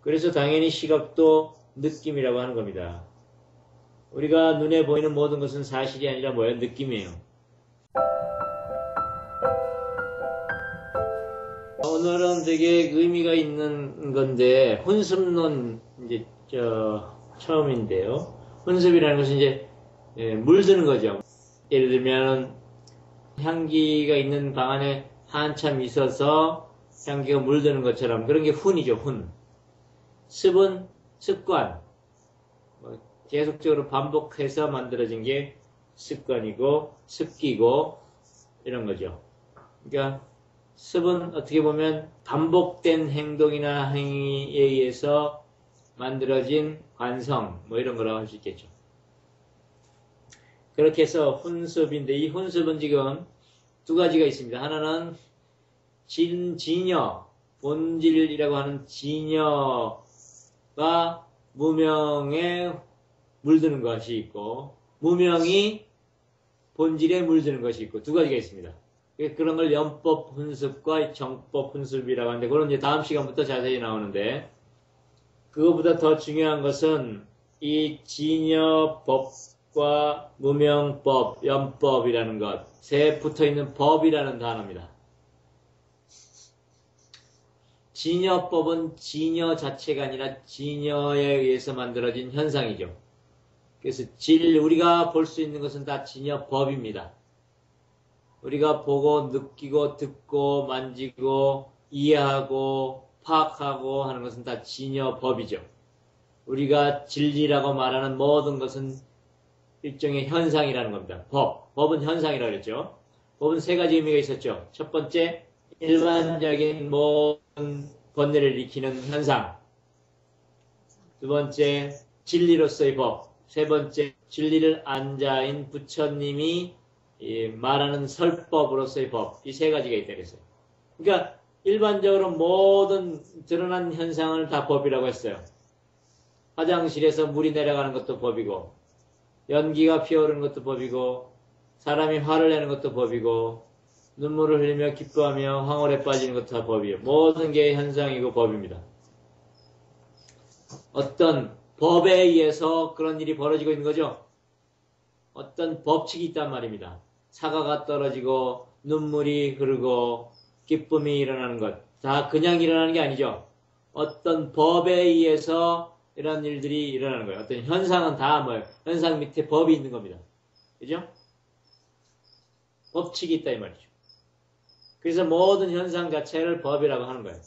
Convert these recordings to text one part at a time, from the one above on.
그래서 당연히 시각도 느낌이라고 하는 겁니다. 우리가 눈에 보이는 모든 것은 사실이 아니라 뭐예요? 느낌이에요. 오늘은 되게 의미가 있는 건데, 혼습론, 이제, 처음인데요. 혼습이라는 것은 이제, 물드는 거죠. 예를 들면, 향기가 있는 방 안에 한참 있어서 향기가 물드는 것처럼 그런 게 훈이죠, 훈. 습은 습관. 계속적으로 반복해서 만들어진 게 습관이고, 습기고, 이런 거죠. 그러니까, 습은 어떻게 보면 반복된 행동이나 행위에 의해서 만들어진 관성, 뭐 이런 거라고 할 수 있겠죠. 그렇게 해서 혼습인데, 이 혼습은 지금 두 가지가 있습니다. 하나는 진여, 본질이라고 하는 진여가 무명에 물드는 것이 있고, 무명이 본질에 물드는 것이 있고, 두 가지가 있습니다. 그런 걸 연법 혼습과 정법 혼습이라고 하는데, 그건 이제 다음 시간부터 자세히 나오는데, 그거보다 더 중요한 것은 이 진여법과 무명법, 연법이라는 것에 붙어있는 법이라는 단어입니다. 진여법은 진여 자체가 아니라 진여에 의해서 만들어진 현상이죠. 그래서 우리가 볼 수 있는 것은 다 진여법입니다. 우리가 보고 느끼고 듣고 만지고 이해하고 파악하고 하는 것은 다 진여법이죠. 우리가 진리라고 말하는 모든 것은 일종의 현상이라는 겁니다. 법은 현상이라고 그랬죠. 법은 세 가지 의미가 있었죠. 첫 번째, 일반적인 모든 번뇌를 일으키는 현상. 두 번째, 진리로서의 법. 세 번째, 진리를 안자인 부처님이 말하는 설법으로서의 법. 이 세 가지가 있다고 했어요. 그러니까 일반적으로 모든 드러난 현상을 다 법이라고 했어요. 화장실에서 물이 내려가는 것도 법이고, 연기가 피어오르는 것도 법이고, 사람이 화를 내는 것도 법이고, 눈물을 흘리며 기뻐하며 황홀에 빠지는 것도 다 법이에요. 모든 게 현상이고 법입니다. 어떤 법에 의해서 그런 일이 벌어지고 있는 거죠. 어떤 법칙이 있단 말입니다. 사과가 떨어지고 눈물이 흐르고 기쁨이 일어나는 것. 다 그냥 일어나는 게 아니죠. 어떤 법에 의해서 이런 일들이 일어나는 거예요. 어떤 현상은 다 뭐예요? 현상 밑에 법이 있는 겁니다. 그죠? 법칙이 있다 이 말이죠. 그래서 모든 현상 자체를 법이라고 하는 거예요.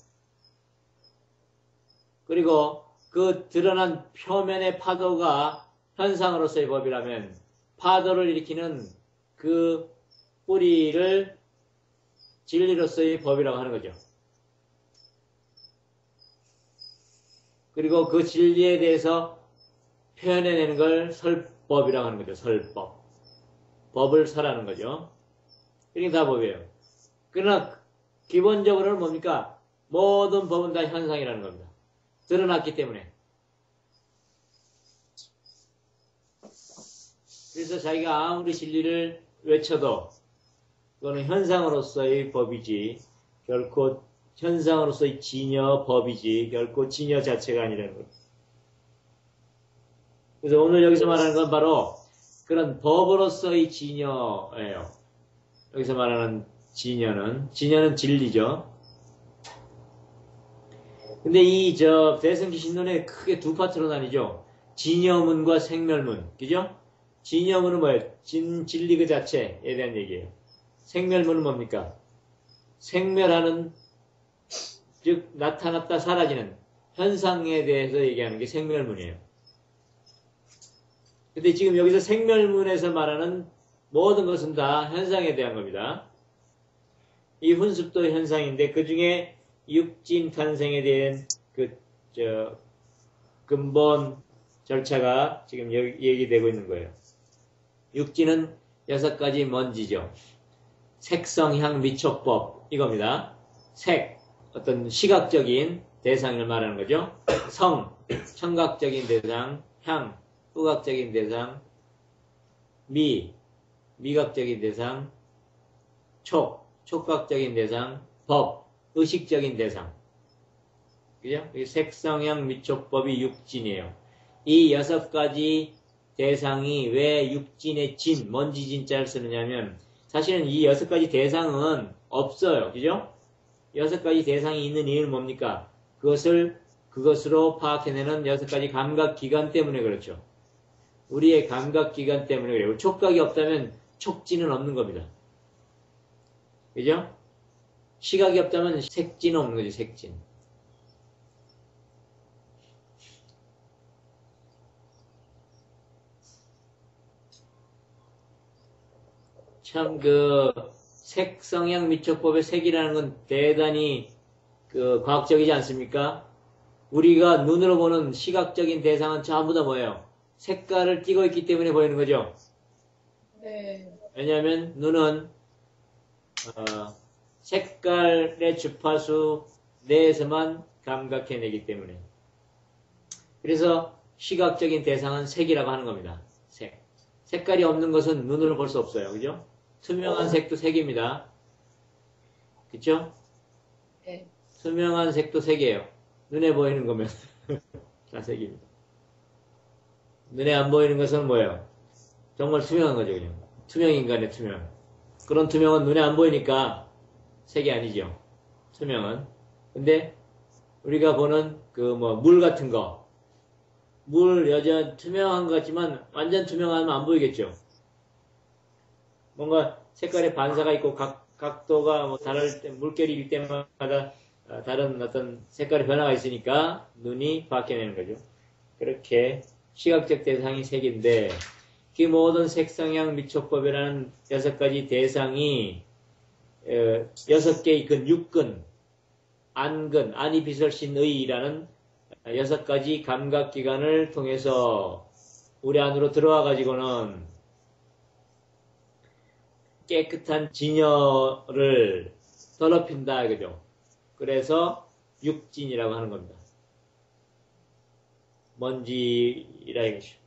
그리고 그 드러난 표면의 파도가 현상으로서의 법이라면 파도를 일으키는 그 뿌리를 진리로서의 법이라고 하는 거죠. 그리고 그 진리에 대해서 표현해내는 걸 설법이라고 하는 거죠. 설법. 법을 설하는 거죠. 이게 다 법이에요. 그러나 기본적으로는 뭡니까? 모든 법은 다 현상이라는 겁니다. 드러났기 때문에. 그래서 자기가 아무리 진리를 외쳐도 그거는 현상으로서의 법이지 결코 현상으로서의 진여 법이지 결코 진여 자체가 아니라는 거예요. 그래서 오늘 여기서 말하는 건 바로 그런 법으로서의 진여예요. 여기서 말하는 진여는 진리죠. 근데 대승지 신론에 크게 두 파트로 나뉘죠. 진여문과 생멸문. 그죠? 진여문은 뭐예요? 진리 그 자체에 대한 얘기예요. 생멸문은 뭡니까? 생멸하는, 즉, 나타났다 사라지는 현상에 대해서 얘기하는 게 생멸문이에요. 근데 지금 여기서 생멸문에서 말하는 모든 것은 다 현상에 대한 겁니다. 이 훈습도 현상인데, 그 중에 육진 탄생에 대한 근본 절차가 지금 얘기되고 있는 거예요. 육진은 6가지 먼지죠. 색성, 향, 미촉법 이겁니다. 색, 어떤 시각적인 대상을 말하는 거죠. 성, 청각적인 대상. 향, 후각적인 대상. 미각적인 대상. 촉각적인 대상. 법, 의식적인 대상. 그죠? 이 색성향 미촉법이 육진이에요. 이 6가지 대상이 왜 육진의 진, 먼지 진자를 쓰느냐면, 사실은 이 6가지 대상은 없어요. 그죠? 6가지 대상이 있는 이유는 뭡니까? 그것으로 파악해내는 6가지 감각기관 때문에 그렇죠. 우리의 감각기관 때문에 그래요. 촉각이 없다면 촉진은 없는 겁니다. 그죠? 시각이 없다면 색진은 없는 거지, 색진. 참, 색성향 미촉법의 색이라는 건 대단히 과학적이지 않습니까? 우리가 눈으로 보는 시각적인 대상은 전부 다 뭐예요? 색깔을 띠고 있기 때문에 보이는 거죠? 네. 왜냐하면 눈은 색깔의 주파수 내에서만 감각해내기 때문에. 그래서 시각적인 대상은 색이라고 하는 겁니다. 색. 색깔이 없는 것은 눈으로 볼 수 없어요. 그죠? 투명한 색도 색입니다. 그쵸? 네. 투명한 색도 색이에요. 눈에 보이는 거면 다 색입니다. 눈에 안 보이는 것은 뭐예요? 정말 투명한 거죠, 그냥. 투명 인간의 투명. 그런 투명은 눈에 안 보이니까 색이 아니죠. 투명은. 근데 우리가 보는 물 같은 거. 물 여전 투명한 것 같지만 완전 투명하면 안 보이겠죠. 뭔가 색깔의 반사가 있고 각도가 다를 때, 물결일 때마다 다른 어떤 색깔의 변화가 있으니까 눈이 밝혀내는 거죠. 그렇게 시각적 대상이 색인데 그 모든 색성향 미촉법이라는 6가지 대상이 6개의 육근, 안근, 안이 비설신의라는 6가지 감각기관을 통해서 우리 안으로 들어와 가지고는 깨끗한 진여를 더럽힌다 이거죠. 그래서 육진이라고 하는 겁니다. 먼지라 이것이죠.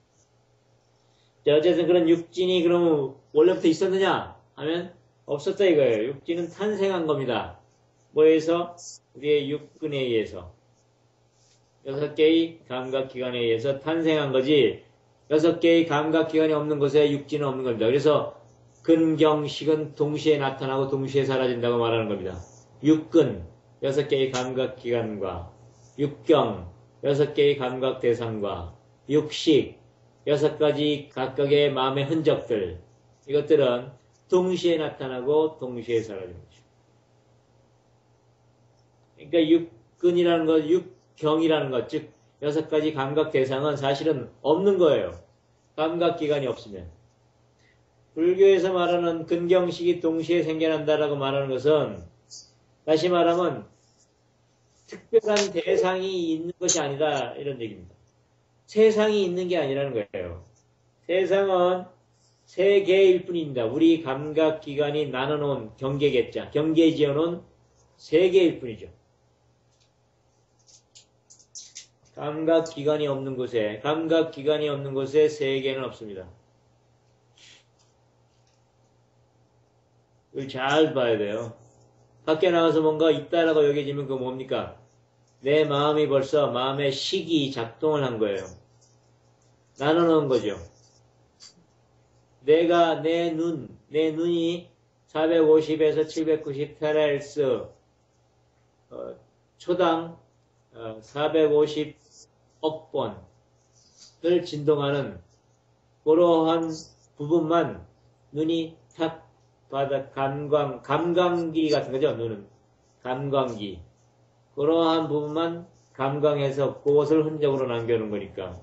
자, 어쨌든 그런 육진이 그럼 원래부터 있었느냐 하면 없었다 이거예요. 육진은 탄생한 겁니다. 뭐에서? 우리의 육근에 의해서 6개의 감각기관에 의해서 탄생한 거지 6개의 감각기관이 없는 곳에 육진은 없는 겁니다. 그래서 근경식은 동시에 나타나고 동시에 사라진다고 말하는 겁니다. 육근 6개의 감각기관과 육경 6개의 감각대상과 육식 6가지 각각의 마음의 흔적들 이것들은 동시에 나타나고 동시에 사라지는 거죠. 그러니까 육근이라는 것, 육경이라는 것, 즉 6가지 감각대상은 사실은 없는 거예요. 감각기관이 없으면. 불교에서 말하는 근경식이 동시에 생겨난다라고 말하는 것은 다시 말하면 특별한 대상이 있는 것이 아니다 이런 얘기입니다. 세상이 있는 게 아니라는 거예요. 세상은 세 개일 뿐입니다. 우리 감각기관이 나눠놓은 경계계자, 경계 지어놓은 세 개일 뿐이죠. 감각기관이 없는 곳에 세 개는 없습니다. 이걸 잘 봐야 돼요. 밖에 나가서 뭔가 있다라고 여겨지면 그거 뭡니까? 내 마음이 벌써 마음의 식이 작동을 한 거예요. 나눠놓은 거죠. 내가 내 눈이 450에서 790 테라헬스 초당 450억 번을 진동하는 그러한 부분만 눈이 탁 받아 감광기 같은 거죠. 눈은 감광기 그러한 부분만 감광해서 그것을 흔적으로 남겨놓은 거니까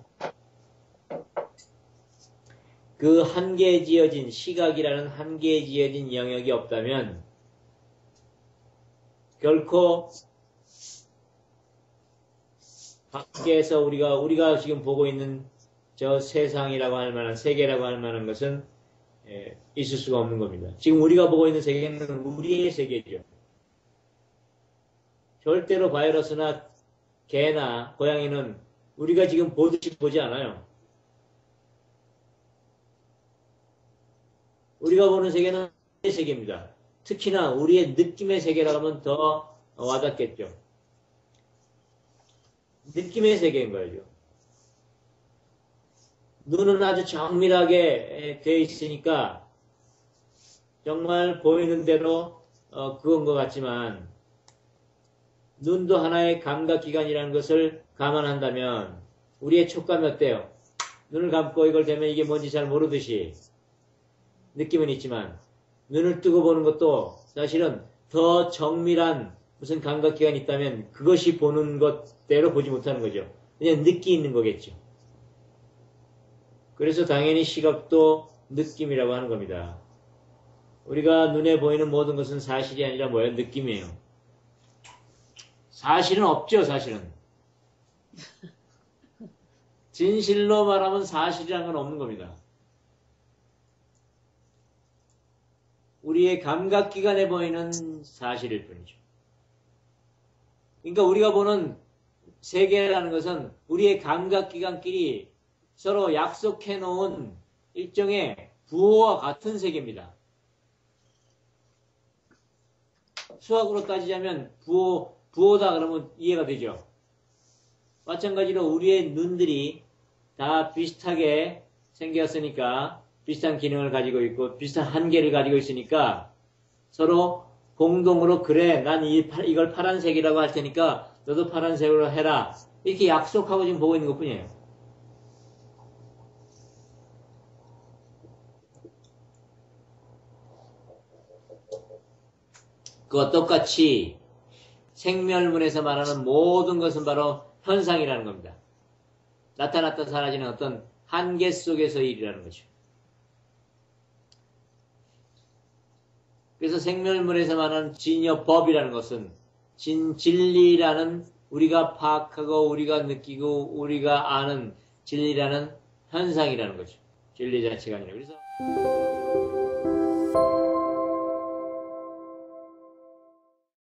그 한계에 지어진 시각이라는 한계에 지어진 영역이 없다면 결코 밖에서 우리가 지금 보고 있는 저 세상이라고 할 만한 세계라고 할 만한 것은 있을 수가 없는 겁니다. 지금 우리가 보고 있는 세계는 우리의 세계죠. 절대로 바이러스나 개나 고양이는 우리가 지금 보듯이 보지 않아요. 우리가 보는 세계는 우리의 세계입니다. 특히나 우리의 느낌의 세계라고 하면 더 와닿겠죠. 느낌의 세계인 거죠. 눈은 아주 정밀하게 되어 있으니까 정말 보이는 대로 그건 것 같지만 눈도 하나의 감각기관이라는 것을 감안한다면 우리의 촉감이 어때요? 눈을 감고 이걸 대면 이게 뭔지 잘 모르듯이 느낌은 있지만 눈을 뜨고 보는 것도 사실은 더 정밀한 무슨 감각기관이 있다면 그것이 보는 것대로 보지 못하는 거죠. 그냥 느끼 있는 거겠죠. 그래서 당연히 시각도 느낌이라고 하는 겁니다. 우리가 눈에 보이는 모든 것은 사실이 아니라 뭐예요? 느낌이에요. 사실은 없죠, 사실은. 진실로 말하면 사실이라는 건 없는 겁니다. 우리의 감각기관에 보이는 사실일 뿐이죠. 그러니까 우리가 보는 세계라는 것은 우리의 감각기관끼리 서로 약속해 놓은 일종의 부호와 같은 세계입니다. 수학으로 따지자면 부호다 그러면 이해가 되죠. 마찬가지로 우리의 눈들이 다 비슷하게 생겼으니까 비슷한 기능을 가지고 있고 비슷한 한계를 가지고 있으니까 서로 공동으로 그래 난 이걸 파란색이라고 할 테니까 너도 파란색으로 해라 이렇게 약속하고 지금 보고 있는 것 뿐이에요. 그와 똑같이 생멸문에서 말하는 모든 것은 바로 현상이라는 겁니다. 나타났다 사라지는 어떤 한계 속에서의 일이라는 거죠. 그래서 생멸문에서 말하는 진여법이라는 것은 진리라는 우리가 파악하고 우리가 느끼고 우리가 아는 진리라는 현상이라는 거죠. 진리 자체가 아니라. 그래서